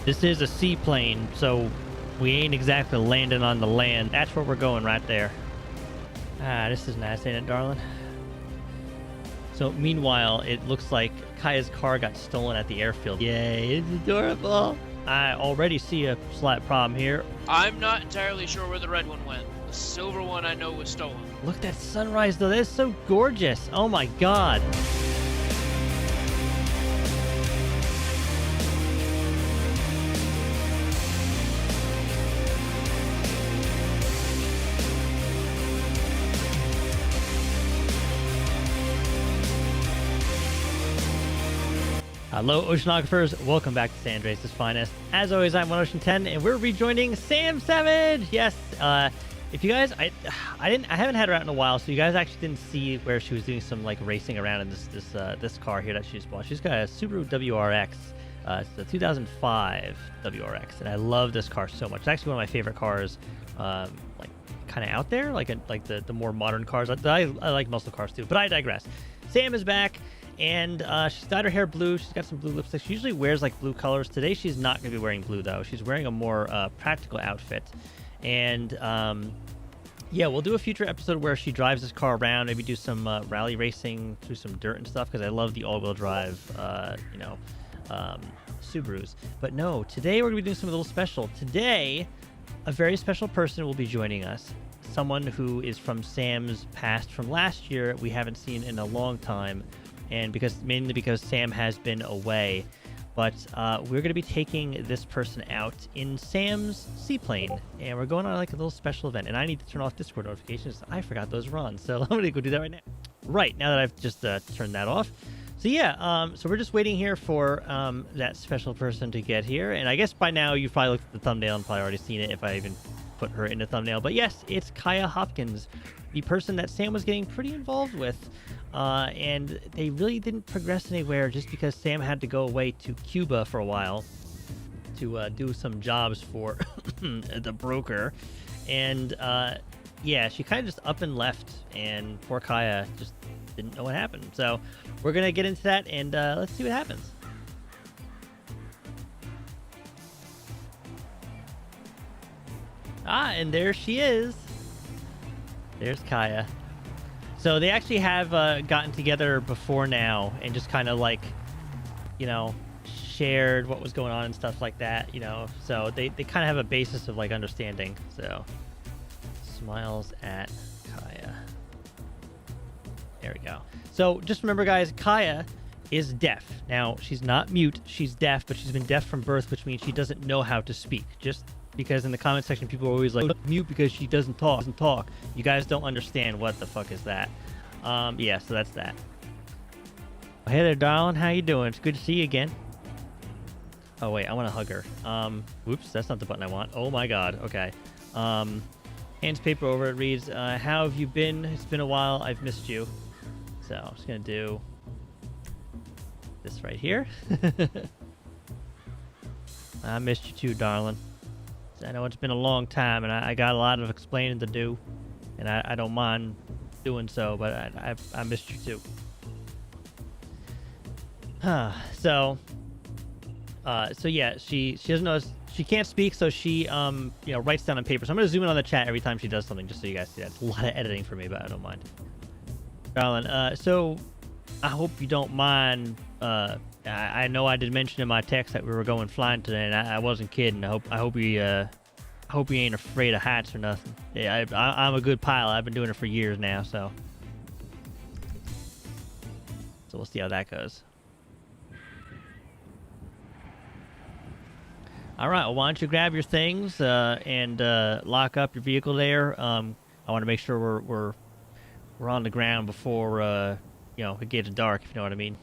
This is a seaplane, so we ain't exactly landing on the land. That's where we're going right there. Ah, this is nice, ain't it, darling? So meanwhile, it looks like Kaya's car got stolen at the airfield. Yay, it's adorable. I already see a slight problem here. I'm not entirely sure where the red one went. The silver one I know was stolen. Look at that sunrise, though. That's so gorgeous. Oh my god. Hello, oceanographers. Welcome back to San Andreas' finest. As always, I'm OneOcean10, and we're rejoining Sam Savage. Yes, if you guys, I haven't had her out in a while, so you guys actually didn't see where she was doing some like racing around in this car here that she's bought. She's got a Subaru WRX. It's the 2005 WRX, and I love this car so much. It's actually one of my favorite cars, like kind of out there, like the more modern cars. I like muscle cars too, but I digress. Sam is back. And she's dyed her hair blue. She's got some blue lipstick. She usually wears like blue colors. Today she's not going to be wearing blue though. She's wearing a more practical outfit. And yeah, we'll do a future episode where she drives this car around. Maybe do some rally racing through some dirt and stuff because I love the all-wheel drive, Subarus. But no, today we're going to be doing something a little special. Today, a very special person will be joining us. Someone who is from Sam's past from last year we haven't seen in a long time. And mainly because Sam has been away, but we're going to be taking this person out in Sam's seaplane, and we're going on like a little special event. And I need to turn off Discord notifications. I forgot those were on, so I'm going to go do that right now. Right now that I've just turned that off. So yeah, so we're just waiting here for that special person to get here, and I guess by now you've probably looked at the thumbnail and probably already seen it if I even put her in the thumbnail. But yes, it's Kaya Hopkins, the person that Sam was getting pretty involved with. And they really didn't progress anywhere just because Sam had to go away to Cuba for a while to do some jobs for the broker. And yeah, she kind of just up and left, and poor Kaya just didn't know what happened. So we're going to get into that, and let's see what happens. Ah, and there she is. There's Kaya. So they actually have gotten together before now and just kind of like, you know, shared what was going on and stuff like that, you know. So they kind of have a basis of like understanding. So smiles at Kaya. There we go. So just remember, guys, Kaya is deaf. Now, she's not mute. She's deaf, but she's been deaf from birth, which means she doesn't know how to speak. Just because in the comment section people are always like, mute because she doesn't talk. You guys don't understand what the fuck is that. Yeah, so that's that. Hey there, darling. How you doing? It's good to see you again. Oh wait, I want to hug her. Whoops, that's not the button I want. Oh my god. Okay. Hands paper over. It reads, how have you been? It's been a while. I've missed you. So I'm just gonna do this right here. I missed you too, darling. I know it's been a long time, and I got a lot of explaining to do, and I don't mind doing so, but I missed you too. So yeah, she doesn't know, she can't speak, so she writes down on paper. So I'm gonna zoom in on the chat every time she does something, just so you guys see that. It's a lot of editing for me, but I don't mind. Darling, so I hope you don't mind. I know I did mention in my text that we were going flying today, and I wasn't kidding. I hope you ain't afraid of heights or nothing. Yeah, I'm a good pilot. I've been doing it for years now, so we'll see how that goes. All right. Well, why don't you grab your things and lock up your vehicle there? I want to make sure we're on the ground before it gets dark, if you know what I mean.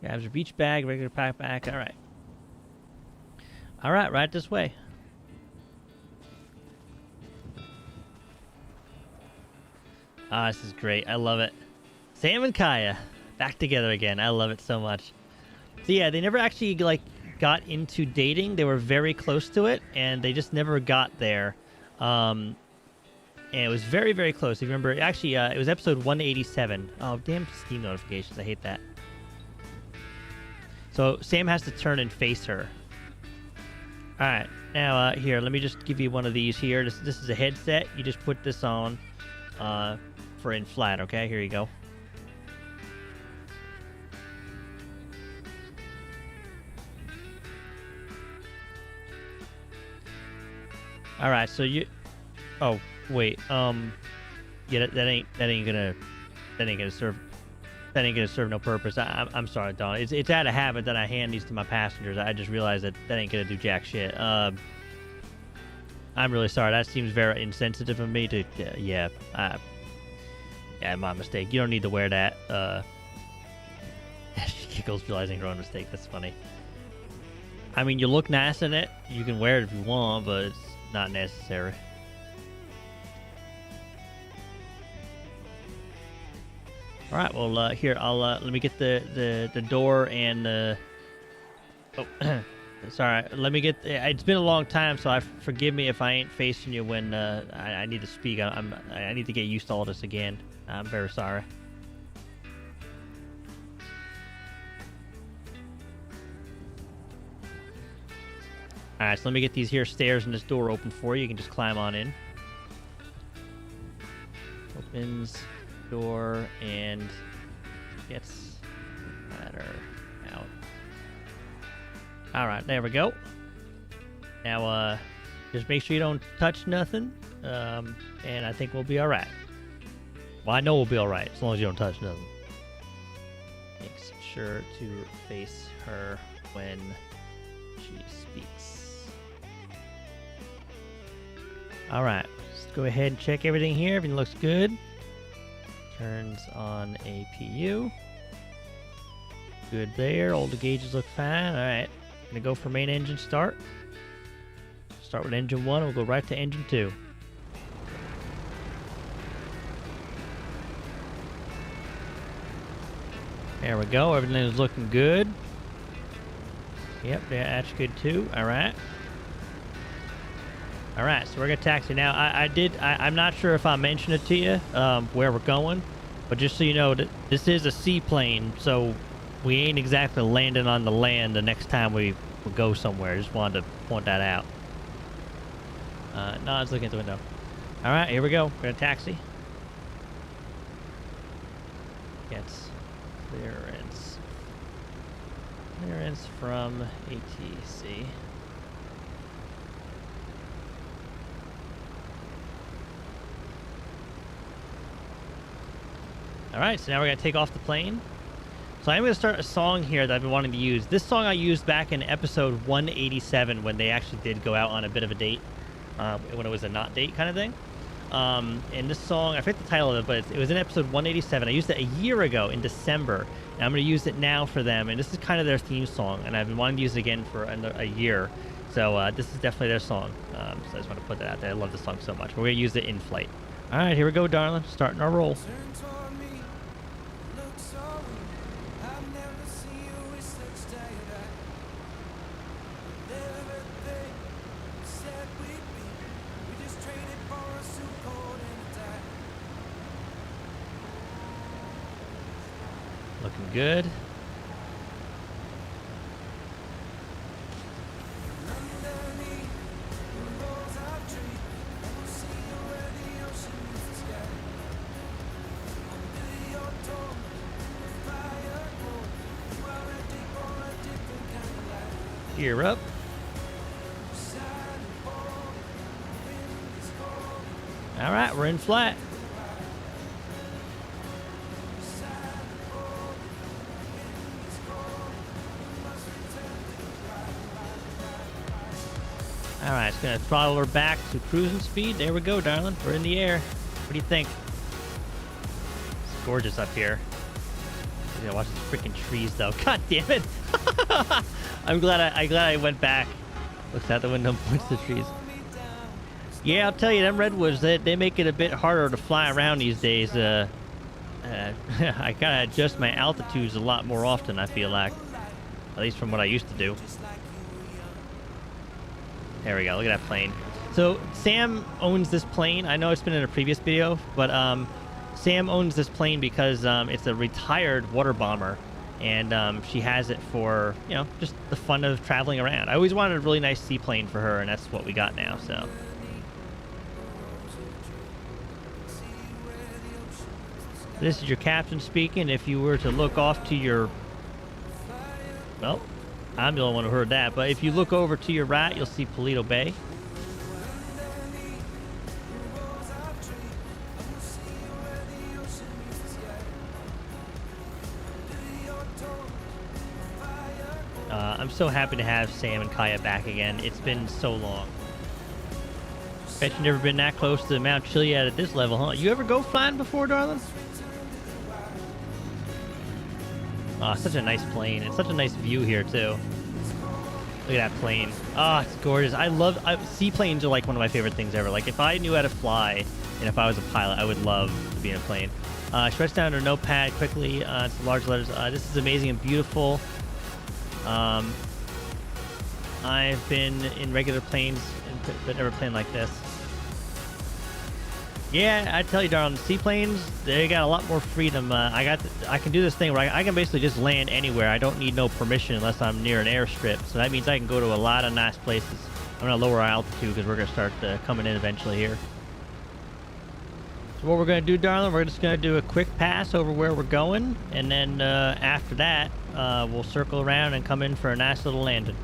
Grabs your beach bag, regular backpack. All right. All right, right this way. Ah, this is great. I love it. Sam and Kaya back together again. I love it so much. So yeah, they never actually like got into dating. They were very close to it, and they just never got there. and it was very, very close. If you remember, actually, it was episode 187. Oh, damn Steam notifications. I hate that. So Sam has to turn and face her. All right. Now, here, let me just give you one of these here. This is a headset. You just put this on for in flat, okay? Here you go. All right, so you... Oh, wait. Yeah, that ain't gonna serve no purpose. I'm sorry, Don. It's out of habit that I hand these to my passengers. I just realized that ain't gonna do jack shit. I'm really sorry. That seems very insensitive of me to. Yeah, my mistake. You don't need to wear that. She giggles, realizing her own mistake. That's funny. I mean, you look nice in it. You can wear it if you want, but it's not necessary. All right. Well, here let me get the door and the. Oh, sorry. Let me get. It's been a long time, so forgive me if I ain't facing you when I need to speak. I need to get used to all this again. I'm very sorry. All right. So let me get these here stairs and this door open for you. You can just climb on in. Opens. Door and gets ladder out. All right, there we go. Now, just make sure you don't touch nothing, and I think we'll be all right. Well, I know we'll be all right as long as you don't touch nothing. Make sure to face her when she speaks. All right, let's go ahead and check everything here. Everything looks good. Turns on APU. Good there. All the gauges look fine. All right. Gonna go for main engine start. Start with engine 1. We'll go right to engine 2. There we go. Everything is looking good. Yep, that's good too. All right. All right, so we're gonna taxi now. I'm not sure if I mentioned it to you where we're going, but just so you know, this is a seaplane, so we ain't exactly landing on the land the next time we go somewhere. Just wanted to point that out. No, let's look at the window. All right, here we go. We're gonna taxi. Gets clearance. Clearance from ATC. All right, so now we're gonna take off the plane. So I'm gonna start a song here that I've been wanting to use. This song I used back in episode 187 when they actually did go out on a bit of a date, when it was a not date kind of thing. And this song, I forget the title of it, but it was in episode 187. I used it a year ago in December, and I'm gonna use it now for them. And this is kind of their theme song, and I've been wanting to use it again for a year. So this is definitely their song. So I just want to put that out there. I love this song so much. We're gonna use it in flight. All right, here we go, darling. Starting our roll. Looking good. Gear up. All right, we're in flat. All right, it's gonna throttle her back to cruising speed. There we go, darling. We're in the air. What do you think? It's gorgeous up here. I gotta watch these freaking trees, though. God damn it! I'm glad I went back. Looks out the window and points to the trees. Yeah, I'll tell you, them redwoods, they make it a bit harder to fly around these days. I gotta adjust my altitudes a lot more often, I feel like. At least from what I used to do. There we go, look at that plane. So Sam owns this plane. I know it's been in a previous video, but Sam owns this plane because it's a retired water bomber, and she has it for, you know, just the fun of traveling around. I always wanted a really nice seaplane for her, and that's what we got now. So. This is your captain speaking. If you were to look off to your... Well, I'm the only one who heard that, but if you look over to your right, you'll see Paleto Bay. I'm so happy to have Sam and Kaya back again. It's been so long. Bet you've never been that close to Mount Chiliad at this level, huh? You ever go flying before, darling? Oh, such a nice plane. It's such a nice view here, too. Look at that plane. Oh, it's gorgeous. Seaplanes are like one of my favorite things ever. Like, if I knew how to fly, and if I was a pilot, I would love to be in a plane. Stretch down to notepad quickly. It's the large letters. This is amazing and beautiful. I've been in regular planes, but never plane like this. Yeah, I tell you, darling, seaplanes, they got a lot more freedom. I can do this thing where I can basically just land anywhere. I don't need no permission unless I'm near an airstrip. So that means I can go to a lot of nice places. I'm going to lower our altitude because we're going to start coming in eventually here. So what we're going to do, darling, we're just going to do a quick pass over where we're going. And then after that, we'll circle around and come in for a nice little landing.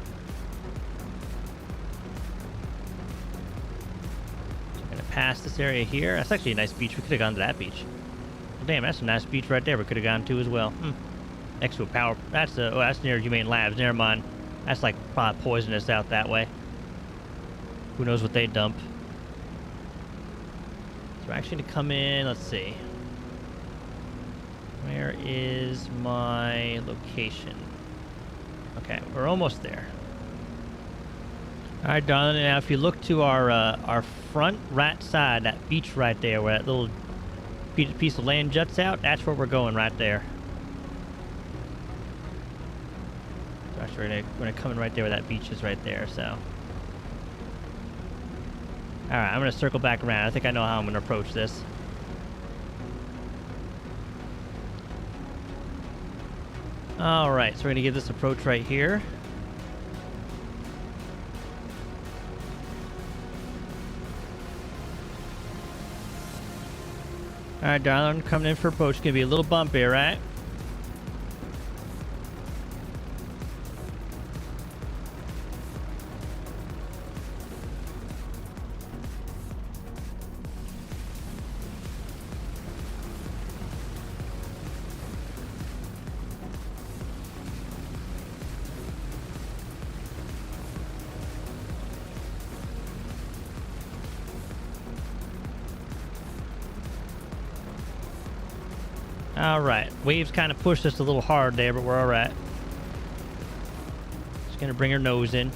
Past this area here. That's actually a nice beach. We could have gone to that beach. Damn, that's a nice beach right there. We could have gone to as well. Next to a power. That's near Humane Labs. Never mind. That's like probably poisonous out that way. Who knows what they dump? So we're actually gonna come in. Let's see. Where is my location? Okay, we're almost there. All right, darling. Now, if you look to our front right side, that beach right there, where that little piece of land juts out, that's where we're going right there. So actually, we're gonna come in right there where that beach is right there. So, all right, I'm gonna circle back around. I think I know how I'm gonna approach this. All right, so we're gonna give this approach right here. All right, darling, coming in for approach. It's gonna be a little bumpy, right? All right, waves kind of pushed us a little hard there, but we're all right. Just gonna bring her nose in.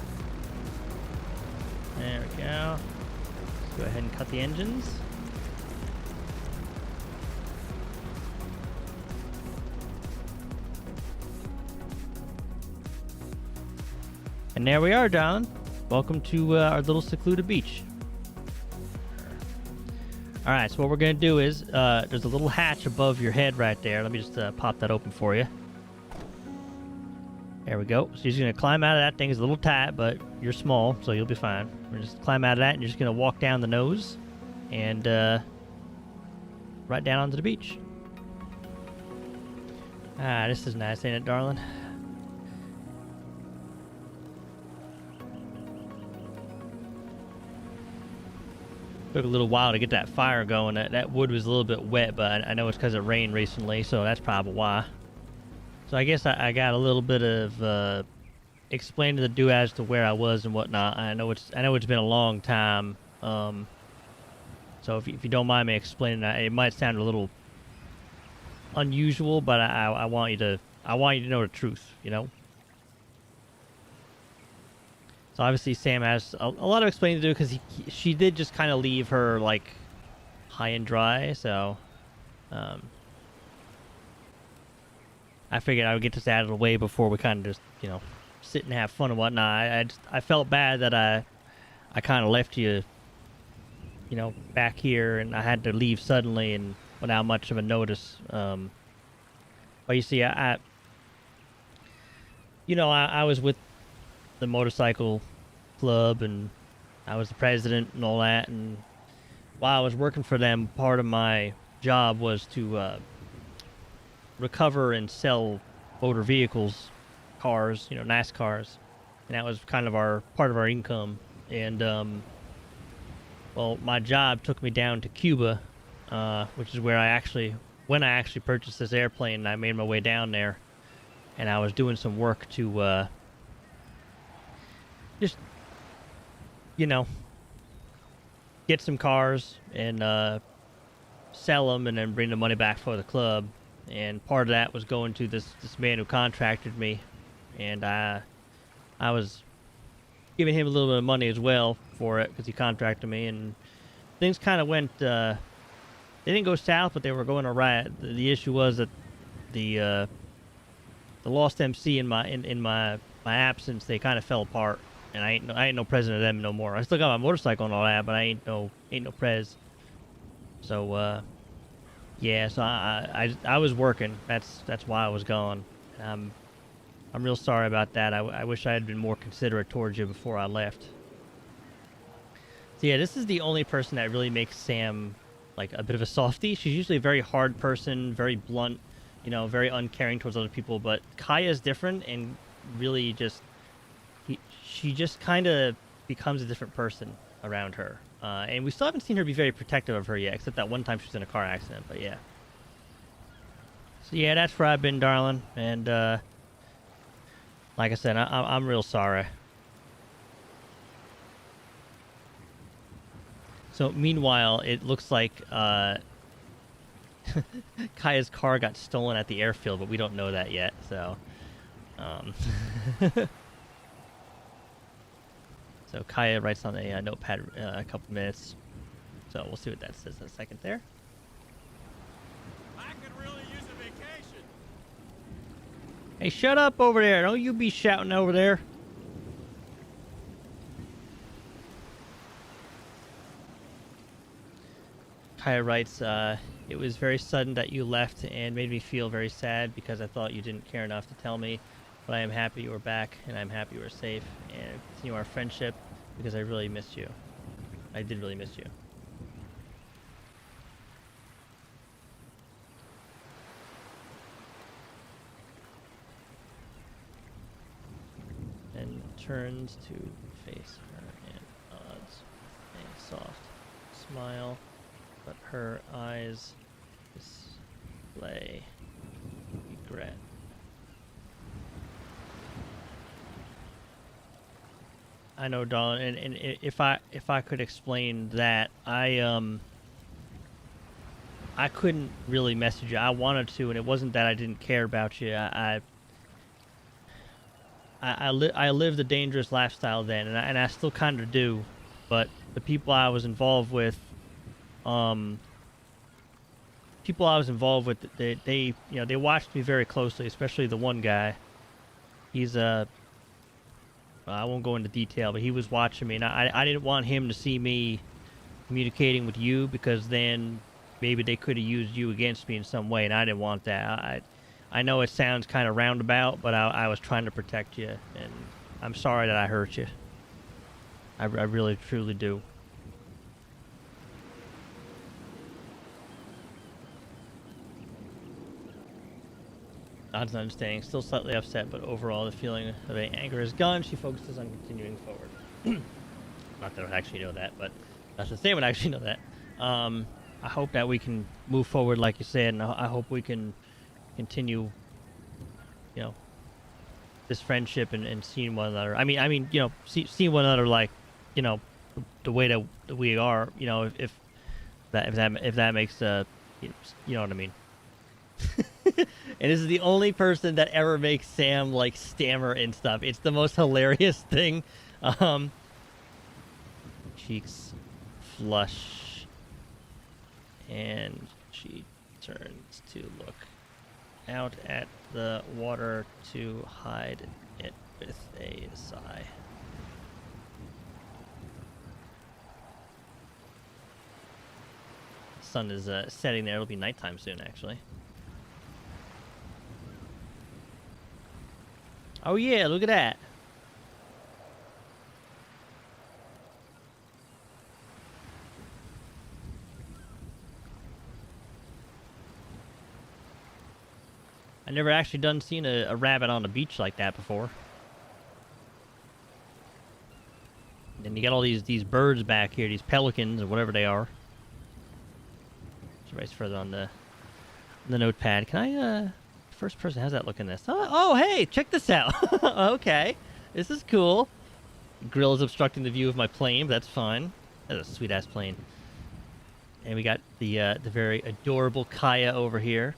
There we go. Let's go ahead and cut the engines. And there we are, darling. Welcome to our little secluded beach. All right, so what we're going to do is, there's a little hatch above your head right there. Let me just pop that open for you. There we go. So you're just going to climb out of that thing. It's a little tight, but you're small, so you'll be fine. We're just climb out of that, and you're just going to walk down the nose and right down onto the beach. Ah, this is nice, ain't it, darling? Took a little while to get that fire going. That wood was a little bit wet, but I know it's because it rained recently, so that's probably why. So I guess I got a little bit of explaining to do as to where I was and whatnot. I know it's been a long time. So if you don't mind me explaining that, it might sound a little unusual, but I want you to know the truth, you know. So obviously Sam has a lot of explaining to do because she did just kind of leave her like high and dry. So I figured I would get this out of the way before we kind of just, you know, sit and have fun and whatnot. I felt bad that I kind of left you back here, and I had to leave suddenly and without much of a notice. But you see, I was with the motorcycle club, and I was the president and all that. And while I was working for them, part of my job was to recover and sell motor vehicles, cars, NASCARs, and that was kind of our part of our income. And well, my job took me down to Cuba, which is where when I actually purchased this airplane, and I made my way down there, and I was doing some work to just, get some cars and sell them, and then bring the money back for the club. And part of that was going to this man who contracted me, and I was giving him a little bit of money as well for it because he contracted me, and things kind of went. They didn't go south, but they were going all right. The issue was that the lost MC in my absence, they kind of fell apart, and I ain't no president of them no more. I still got my motorcycle and all that, but I ain't no prez. So yeah, so I was working. That's why I was gone. I'm real sorry about that. I wish I had been more considerate towards you before I left. So yeah, this is the only person that really makes Sam like a bit of a softie. She's usually a very hard person, very blunt, very uncaring towards other people. But Kaya's different, and really she just kind of becomes a different person around her. And we still haven't seen her be very protective of her yet, except that one time she was in a car accident. But yeah. So yeah, that's where I've been, darling. And like I said, I'm real sorry. So meanwhile, it looks like Kaya's car got stolen at the airfield, but we don't know that yet. So, so Kaya writes on a notepad a couple minutes. So we'll see what that says in a second there. I could really use a vacation. Hey, shut up over there! Don't you be shouting over there. Kaya writes, it was very sudden that you left and made me feel very sad because I thought you didn't care enough to tell me, but I am happy you were back, and I'm happy you were safe, and continue our friendship because I really missed you. I did really miss you. And turns to face her and nods a soft smile, but her eyes display regret. I know, darling, and if I could explain that, I couldn't really message you. I wanted to, and it wasn't that I didn't care about you. I lived a dangerous lifestyle then, and I still kind of do, but the people I was involved with, they watched me very closely, especially the one guy. He's I won't go into detail, but he was watching me, and I didn't want him to see me communicating with you, because then maybe they could have used you against me in some way, and I didn't want that. I know it sounds kind of roundabout, but I was trying to protect you, and I'm sorry that I hurt you. I really, truly do. God's understanding, still slightly upset, but overall the feeling of anger is gone. She focuses on continuing forward. Not that I would actually know that, but that's the same would actually know that. I hope that we can move forward, like you said, and I hope we can continue, this friendship and seeing one another. I mean, seeing one another like, the way that we are, if that makes you know what I mean. And this is the only person that ever makes Sam like stammer and stuff. It's the most hilarious thing. Cheeks flush, and she turns to look out at the water to hide it with a sigh. sun is setting there. It'll be nighttime soon, actually. Oh yeah, look at that. I never actually seen a rabbit on the beach like that before. And you got all these birds back here, these pelicans or whatever they are. Somebody's further on the notepad. Can I first person, how's that looking this? Oh hey, check this out. Okay. This is cool. Grill is obstructing the view of my plane, but that's fine. That's a sweet ass plane. And we got the very adorable Kaya over here.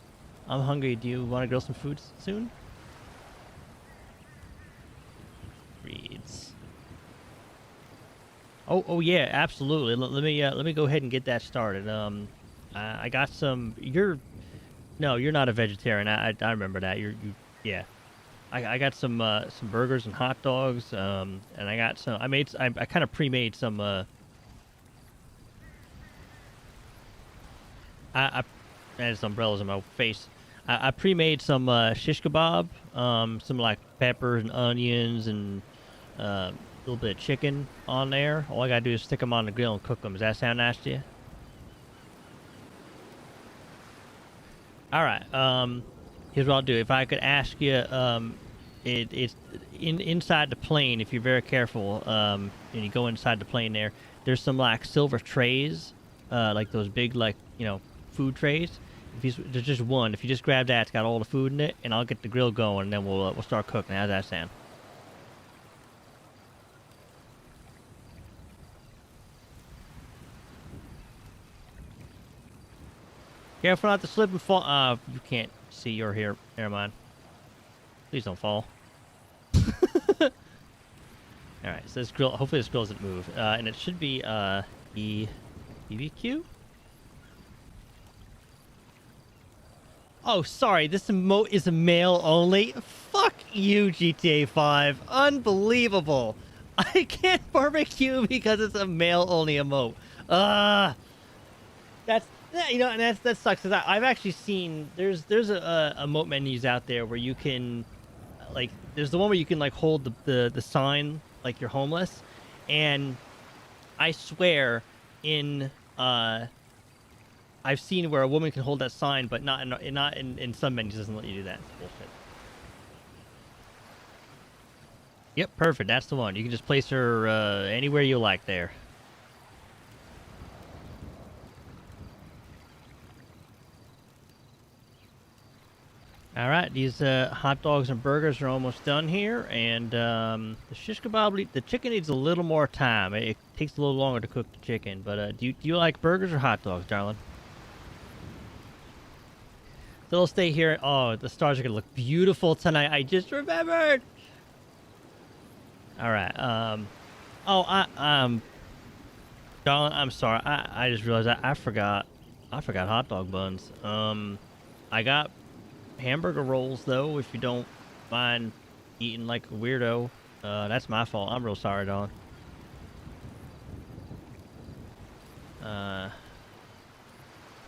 I'm hungry. Do you want to grill some food soon? Reads. Oh yeah, absolutely. Let me go ahead and get that started. I got some. You're not a vegetarian. I remember that. Yeah. I got some burgers and hot dogs. And I got some. I kind of pre-made some. I had some umbrellas in my face. I pre-made some shish kebab, some like peppers and onions and a little bit of chicken on there. All I gotta do is stick them on the grill and cook them. Does that sound nice to you? All right. Here's what I'll do. If I could ask you, it's inside the plane. If you're very careful, and you go inside the plane there's some like silver trays, like those big food trays. There's just one. If you just grab that, it's got all the food in it, and I'll get the grill going, and then we'll start cooking. How's that sound? Careful not to slip and fall. You can't see your here. Never mind. Please don't fall. All right. So this grill. Hopefully this grill doesn't move, and it should be BBQ. Oh, sorry, this emote is a male only? Fuck you, GTA 5. Unbelievable. I can't barbecue because it's a male only emote. That's, and that sucks. Cause I've actually seen, there's a emote menus out there where you can, like, there's the one where you can, like, hold the sign, like you're homeless. And I swear I've seen where a woman can hold that sign, but not in some menus. Doesn't let you do that. It's bullshit. Yep, perfect. That's the one. You can just place her anywhere you like there. All right, these hot dogs and burgers are almost done here, and the shish kebab, the chicken needs a little more time. It takes a little longer to cook the chicken, but do you like burgers or hot dogs, darling? So they'll stay here. Oh, the stars are gonna look beautiful tonight. I just remembered. All right. Darling, I'm sorry. I just realized I forgot hot dog buns. I got hamburger rolls though. If you don't mind eating like a weirdo, that's my fault. I'm real sorry, darling.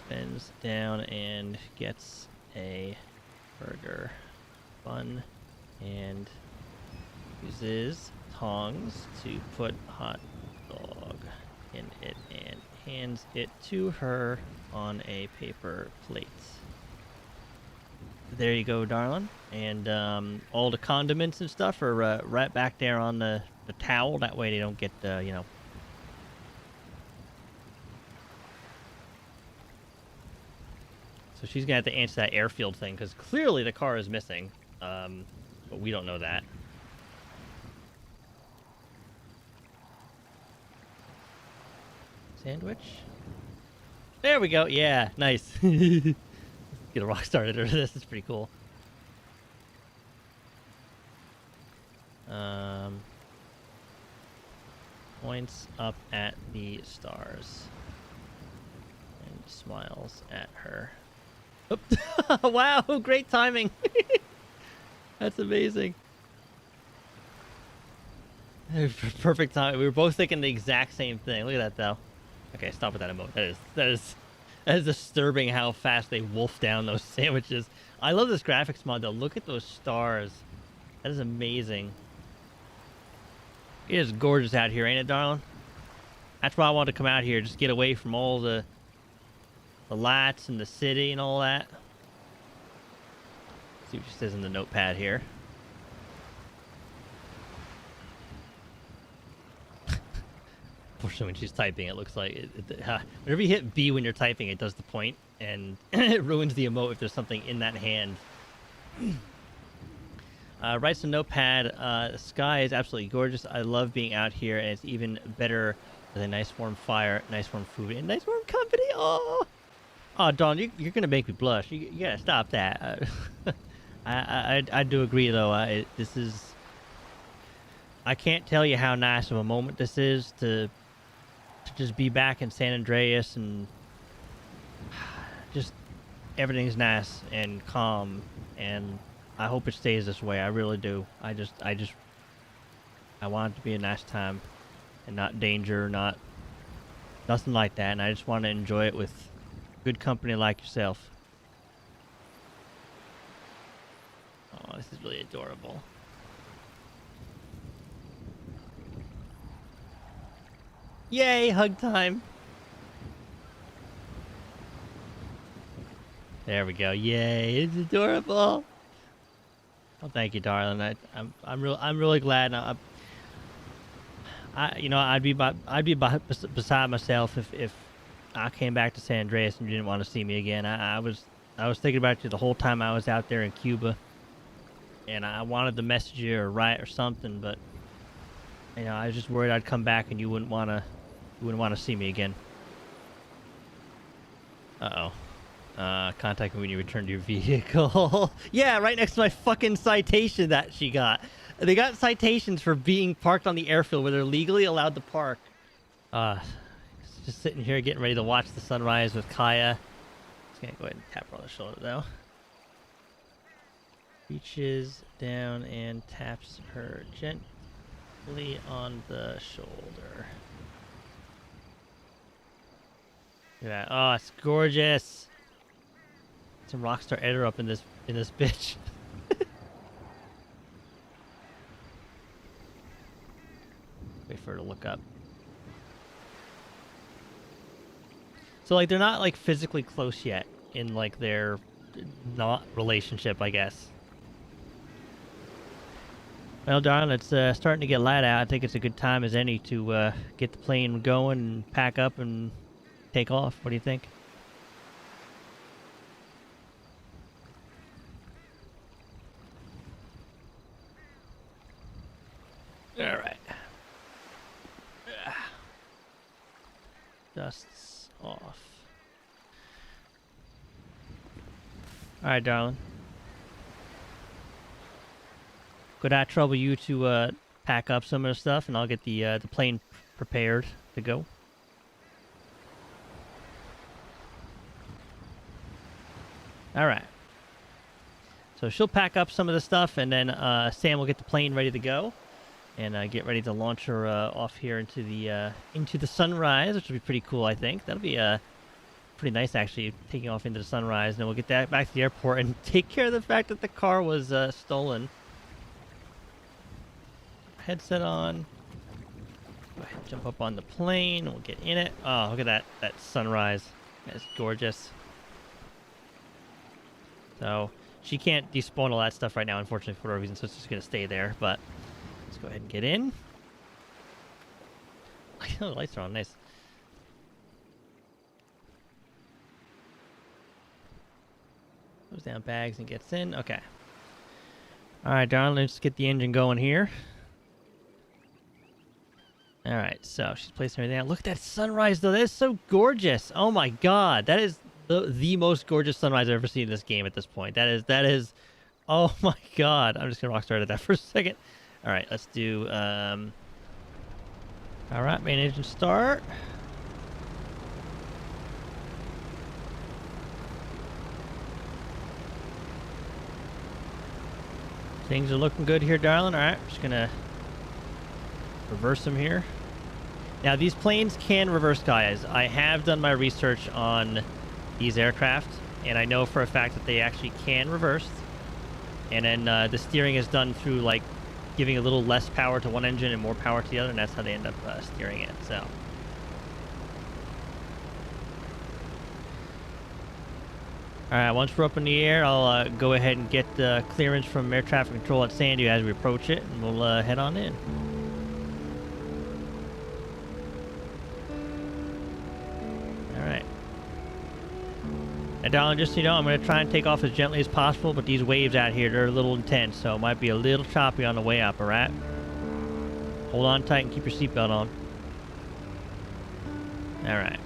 Bends down and gets a burger bun and uses tongs to put hot dog in it and hands it to her on a paper plate. There you go, darling. And all the condiments and stuff are right back there on the towel. That way they don't get, So she's going to have to answer that airfield thing, because clearly the car is missing. But we don't know that. Sandwich? There we go. Yeah, nice. Get a rock started out of this. It's pretty cool. Points up at the stars. And smiles at her. Wow, great timing. That's amazing. Perfect time. We were both thinking the exact same thing. Look at that, though. Okay, stop with that emote. That That is disturbing how fast they wolf down those sandwiches. I love this graphics mod though. Look at those stars. That is amazing. It is gorgeous out here, ain't it, darling? That's why I wanted to come out here. Just get away from all the lights and the city and all that. See what she says in the notepad here. Unfortunately, when she's typing, it looks like whenever you hit B when you're typing, it does the point, and it ruins the emote if there's something in that hand. Writes a notepad. The sky is absolutely gorgeous. I love being out here, and it's even better with a nice warm fire, nice warm food, and nice warm company. Oh, Dawn, you're gonna make me blush. You gotta stop that. I do agree though. This is. I can't tell you how nice of a moment this is to just be back in San Andreas, and just everything's nice and calm, and I hope it stays this way. I really do. I want it to be a nice time and not danger, nothing like that, and I just want to enjoy it with good company like yourself. Oh, this is really adorable. Yay, hug time. There we go. Yay, it's adorable. Oh, thank you, darling. I'm really glad. I'd be beside myself if I came back to San Andreas and you didn't want to see me again. I was thinking about you the whole time I was out there in Cuba, and I wanted to message you or write or something, but I was just worried I'd come back and you wouldn't want to see me again. Contact me when you return to your vehicle. Yeah, right next to my fucking citation that she got. They got citations for being parked on the airfield where they're legally allowed to park. Just sitting here getting ready to watch the sunrise with Kaya. Just gonna go ahead and tap her on the shoulder though. Reaches down and taps her gently on the shoulder. Look at that. Oh, it's gorgeous. Some rockstar editor up in this bitch. Wait for her to look up. So like they're not like physically close yet in like their not relationship, I guess. Well, darling, it's starting to get light out. I think it's a good time as any to get the plane going and pack up and take off. What do you think? All right. Dust's off. All right, darling. Could I trouble you to pack up some of the stuff, and I'll get the plane prepared to go? All right. So she'll pack up some of the stuff, and then Sam will get the plane ready to go, and get ready to launch her off here into the sunrise, which will be pretty cool. I think that'll be pretty nice, actually, taking off into the sunrise. And then we'll get that back to the airport and take care of the fact that the car was stolen. Headset on. Go ahead and jump up on the plane. We'll get in it. Oh, look at that sunrise. That's gorgeous. So she can't despawn all that stuff right now, unfortunately, for whatever reason, so it's just going to stay there. But let's go ahead and get in. Oh, the lights are on. Nice. Goes down bags and gets in. Okay. All right, darling, let's get the engine going here. All right, so she's placing everything out. Look at that sunrise, though. That is so gorgeous. Oh, my God. That is the most gorgeous sunrise I've ever seen in this game at this point. That is, oh, my God. I'm just going to rockstar at that for a second. All right, let's do, all right, main engine start. Things are looking good here, darling. All right, just going to reverse them here. Now, these planes can reverse, guys. I have done my research on these aircraft, and I know for a fact that they actually can reverse. And then the steering is done through like giving a little less power to one engine and more power to the other, and that's how they end up steering it. So. Alright, once we're up in the air, I'll go ahead and get clearance from air traffic control at Sandy as we approach it, and we'll head on in. Alright. Now, darling, just so you know, I'm going to try and take off as gently as possible, but these waves out here, they're a little intense, so it might be a little choppy on the way up, alright? Hold on tight and keep your seatbelt on. Alright.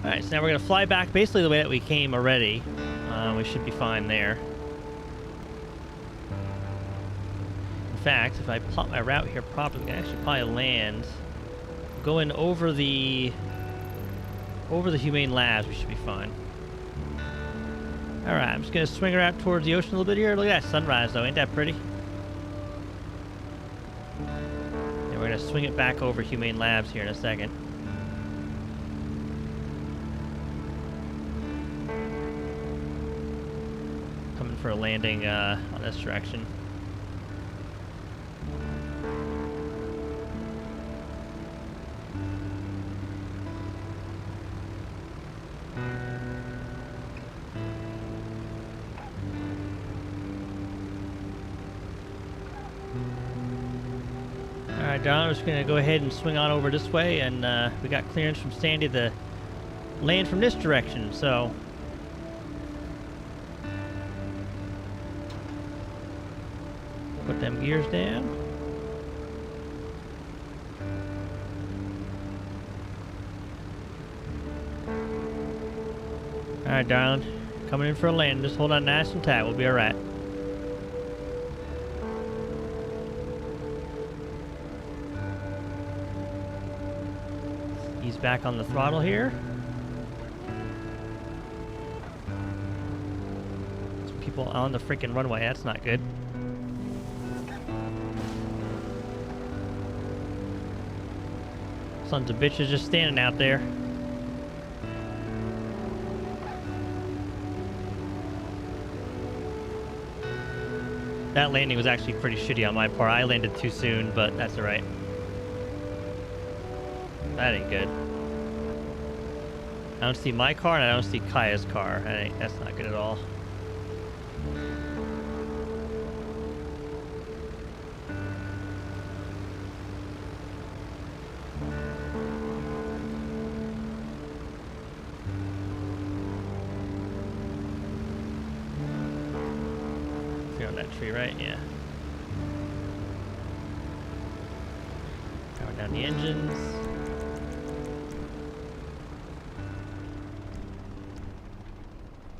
Alright, so now we're going to fly back basically the way that we came already. We should be fine there. In fact, if I plot my route here properly, I can actually probably land. Going over the Humane Labs, we should be fine. Alright, I'm just going to swing her out towards the ocean a little bit here. Look at that sunrise, though. Ain't that pretty? And we're going to swing it back over Humane Labs here in a second. Coming for a landing on this direction. Alright, John, we're just going to go ahead and swing on over this way, and we got clearance from Sandy to land from this direction, so... Put them gears down. Alright, darling. Coming in for a land. Just hold on nice and tight. We'll be alright. He's back on the throttle here. Some people on the freaking runway. That's not good. Sons of bitches just standing out there. That landing was actually pretty shitty on my part. I landed too soon, but that's alright. That ain't good. I don't see my car, and I don't see Kaya's car. That's not good at all. On that tree, right? Yeah. Power down the engines.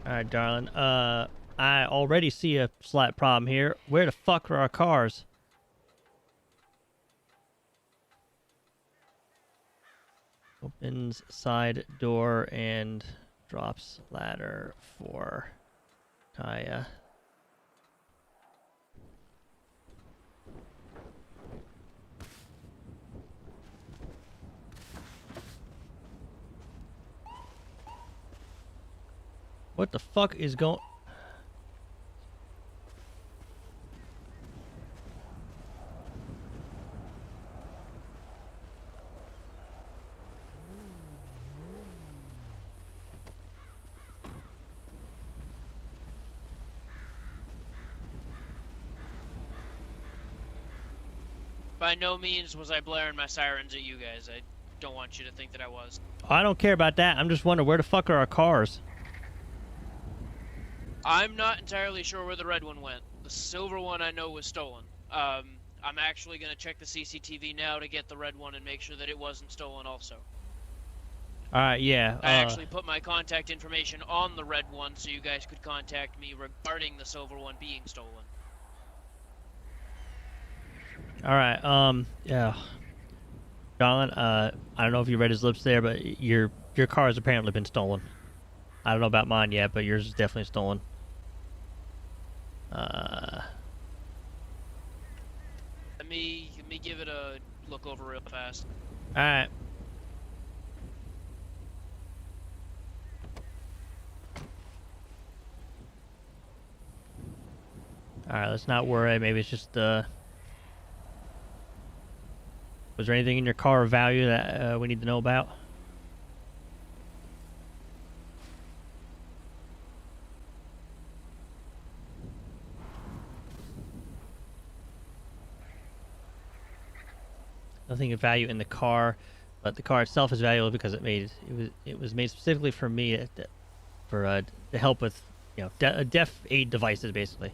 Alright, darling. I already see a slight problem here. Where the fuck are our cars? Opens side door and drops ladder for Kaya. What the fuck is going... By no means was I blaring my sirens at you guys. I don't want you to think that I was. I don't care about that. I'm just wondering, where the fuck are our cars? I'm not entirely sure where the red one went. The silver one I know was stolen. I'm actually going to check the CCTV now to get the red one and make sure that it wasn't stolen also. Alright, yeah. I actually put my contact information on the red one so you guys could contact me regarding the silver one being stolen. Alright, yeah. Darling, I don't know if you read his lips there, but your car has apparently been stolen. I don't know about mine yet, but yours is definitely stolen. Let me give it a look over real fast. All right. All right, let's not worry. Maybe it's just was there anything in your car of value that we need to know about? Nothing of value in the car, but the car itself is valuable because it was made specifically for me to help with deaf aid devices basically.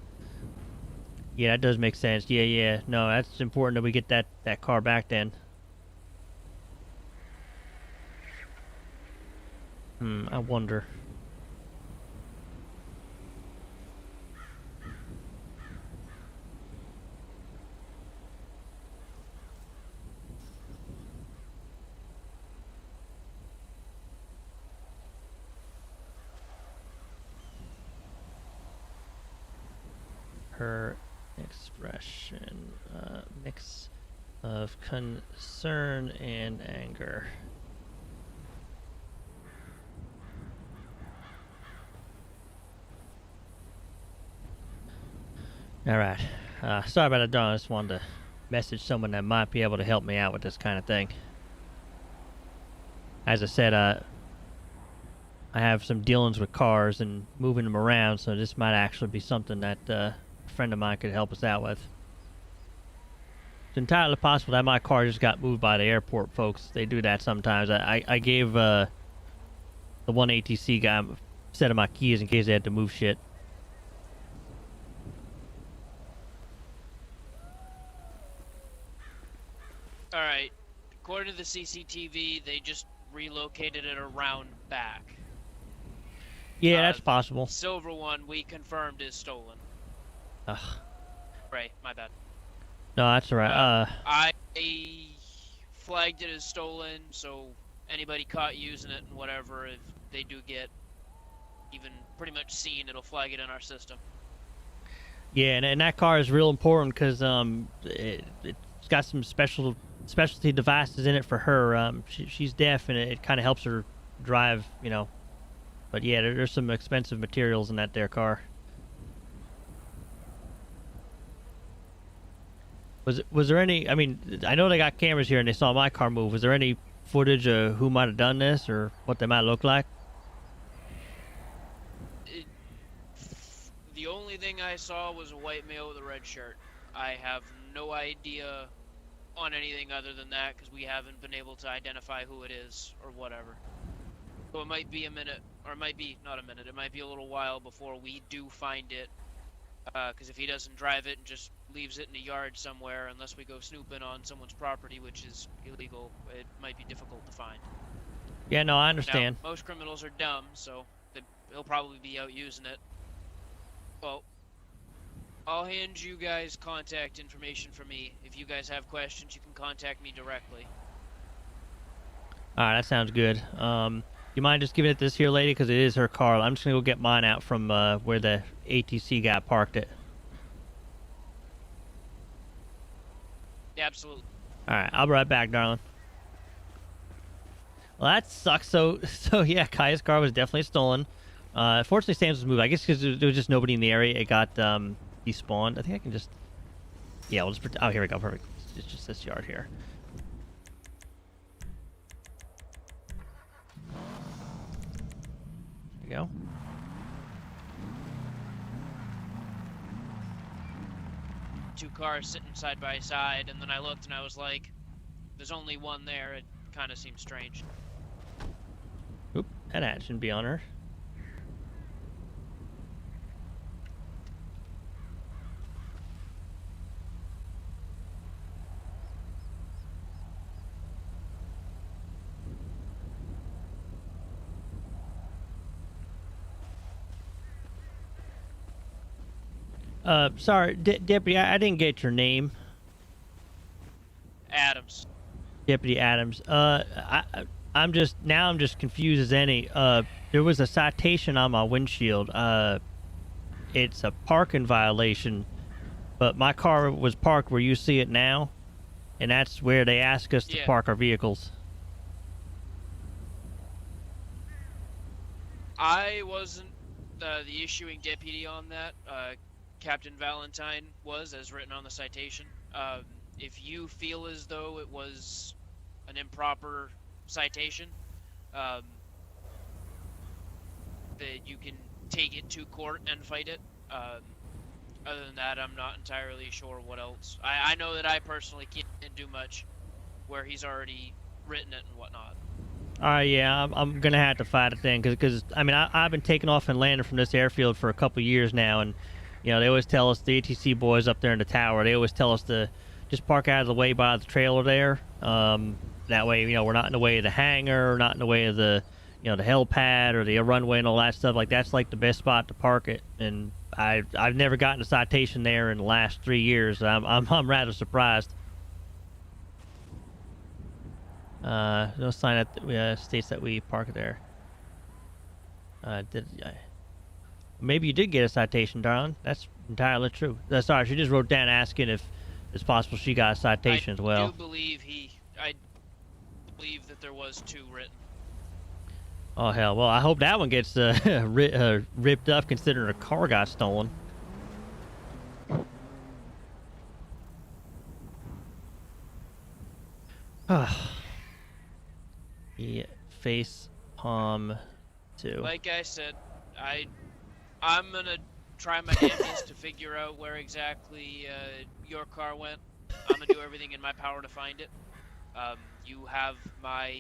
Yeah, that does make sense. Yeah. No, that's important that we get that car back then. I wonder. Her expression, mix of concern and anger. All right. Sorry about that, Don. I just wanted to message someone that might be able to help me out with this kind of thing. As I said, I have some dealings with cars and moving them around, so this might actually be something that a friend of mine could help us out with. It's entirely possible that my car just got moved by the airport, folks. They do that sometimes. I gave the one ATC guy a set of my keys in case they had to move shit. Alright, according to the CCTV, they just relocated it around back. Yeah, that's possible. Silver one, we confirmed, is stolen. Ugh. Right, my bad. No, that's alright. I flagged it as stolen, so anybody caught using it and whatever, if they do get even pretty much seen, it'll flag it in our system. Yeah, and that car is real important because it's got some specialty devices in it for her. She's deaf, and it kind of helps her drive, But yeah, there's some expensive materials in that there car. Was there any? I mean, I know they got cameras here and they saw my car move. Was there any footage of who might have done this or what they might look like? The only thing I saw was a white male with a red shirt. I have no idea on anything other than that because we haven't been able to identify who it is or whatever. So it might be a minute, or it might be not a minute. It might be a little while before we do find it. Because if he doesn't drive it and just leaves it in a yard somewhere, unless we go snooping on someone's property, which is illegal, it might be difficult to find. Yeah, no, I understand. Now, most criminals are dumb, so he'll probably be out using it. Well, I'll hand you guys contact information for me. If you guys have questions, you can contact me directly. Alright, that sounds good. You mind just giving it to this here lady? Because it is her car. I'm just going to go get mine out from where the ATC guy parked it. Yeah, absolutely. Alright, I'll be right back, darling. Well, that sucks. So yeah, Kaya's car was definitely stolen. Fortunately, Sam's was moved. I guess because there was just nobody in the area, it got despawned. I think I can just... Yeah, we'll just... Oh, here we go. Perfect. It's just this yard here. There we go. Two cars sitting side by side, and then I looked and I was like, there's only one there. It kind of seems strange. Oop, that hat shouldn't be on her. Sorry, Deputy, I didn't get your name. Adams. Deputy Adams. I'm just confused as any. There was a citation on my windshield. It's a parking violation, but my car was parked where you see it now. and that's where they ask us to Yeah. park our vehicles. I wasn't the issuing deputy on that. Captain Valentine was, as written on the citation. If you feel as though it was an improper citation, um, that you can take it to court and fight it. Other than that, I'm not entirely sure what else. I know that I personally can't do much where he's already written it and whatnot. Yeah, I'm gonna have to fight it then, because I mean I've been taking off and landing from this airfield for a couple years now, and you know they always tell us, the ATC boys up there in the tower, they always tell us to just park out of the way by the trailer there. That way, you know, we're not in the way of the hangar, not in the way of the, you know, the helipad or the runway and all that stuff. Like that's like the best spot to park it. And I've never gotten a citation there in the last 3 years. I'm rather surprised. No sign that states that we park there. Maybe you did get a citation, darling. That's entirely true. Sorry, she just wrote down asking if it's possible she got a citation as well. I believe that there was 2 written. Oh hell! Well, I hope that one gets ripped up, considering a car got stolen. Yeah, face palm 2. Like I said, I'm gonna try my damnedest to figure out where exactly your car went. I'm gonna do everything in my power to find it. You have my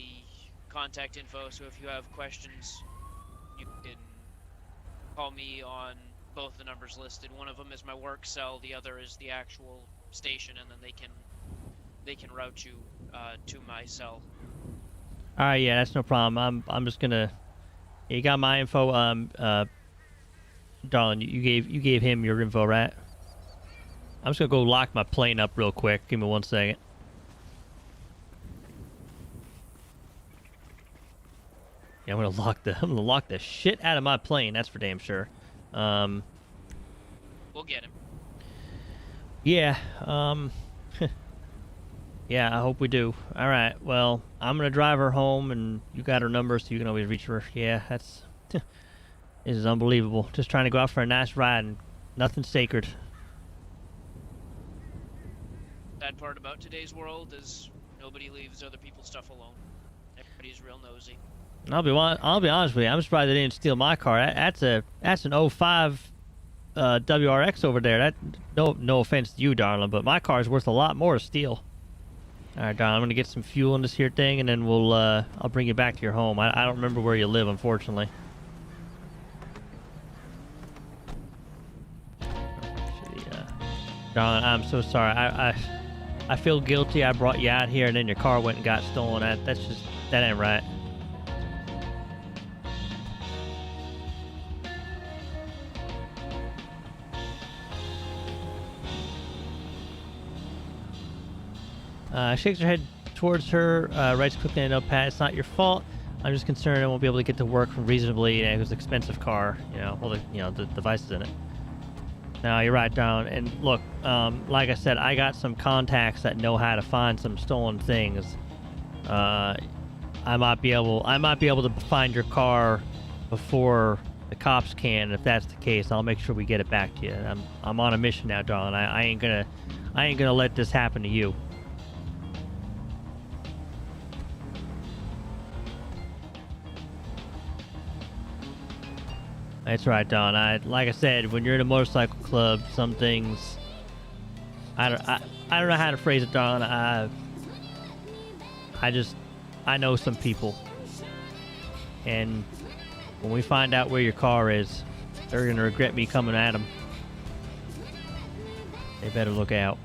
contact info, so if you have questions, you can call me on both the numbers listed. One of them is my work cell, the other is the actual station, and then they can route you to my cell. All right, yeah, that's no problem. I'm just gonna. You got my info, darling. You gave him your info, right? I'm just gonna go lock my plane up real quick. Give me 1 second. Yeah, I'm gonna lock the shit out of my plane. That's for damn sure. We'll get him. Yeah. Yeah, I hope we do. All right. Well, I'm gonna drive her home, and you got her number, so you can always reach her. Yeah, that's. This is unbelievable. Just trying to go out for a nice ride, and nothing's sacred. Sad part about today's world is nobody leaves other people's stuff alone. Everybody's real nosy. I'll be honest with you. I'm surprised they didn't steal my car. That's an 05 WRX over there. That no offense to you, darling, but my car is worth a lot more to steal. All right, darling, I'm gonna get some fuel in this here thing, and then I'll bring you back to your home. I don't remember where you live, unfortunately. Darling, I'm so sorry. I feel guilty. I brought you out here, and then your car went and got stolen. That ain't right. Shakes her head towards her, writes quickly in a notepad. It's not your fault. I'm just concerned I won't be able to get to work reasonably. It was an expensive car, you know. Well, the devices in it. No, you're right, darling. And look, like I said, I got some contacts that know how to find some stolen things. I might be able to find your car before the cops can. If that's the case, I'll make sure we get it back to you. I'm on a mission now, darling. I ain't gonna let this happen to you. That's right, Don. Like I said, when you're in a motorcycle club, some things I don't know how to phrase it, Don. I know some people, and when we find out where your car is, they're gonna regret me coming at them. They better look out.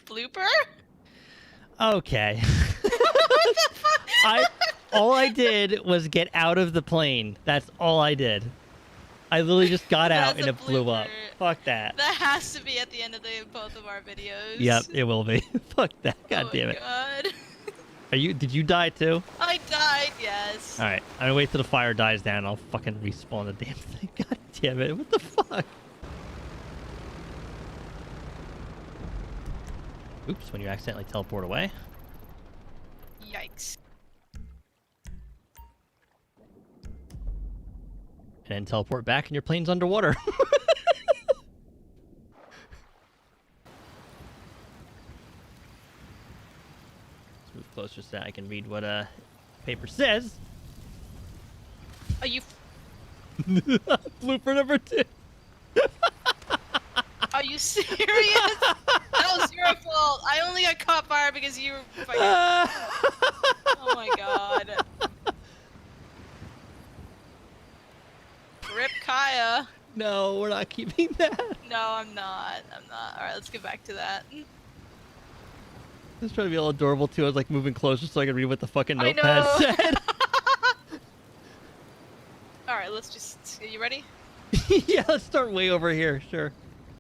Blooper? Okay. All I did was get out of the plane. That's all I did. I literally just got out That's and a it blew up. blooper. Fuck that. That has to be at the end of both of our videos. Yep, it will be. Fuck that. God Oh damn my it. God. Did you die too? I died, yes. Alright, I'm gonna wait till the fire dies down. I'll fucking respawn the damn thing. God damn it. What the fuck? Oops, when you accidentally teleport away. Yikes. And then teleport back and your plane's underwater. Let's move closer so that I can read what paper says. Are you Blooper number 2. are you serious? That was your fault. I only got caught fire because you were fucking... Oh my God. Rip Kaya. No, we're not keeping that. No, I'm not. Alright, let's get back to that. It's trying to be all adorable too. I was like moving closer so I could read what the fucking I notepad know. said. Alright, let's just... Are you ready? Yeah, let's start way over here. Sure.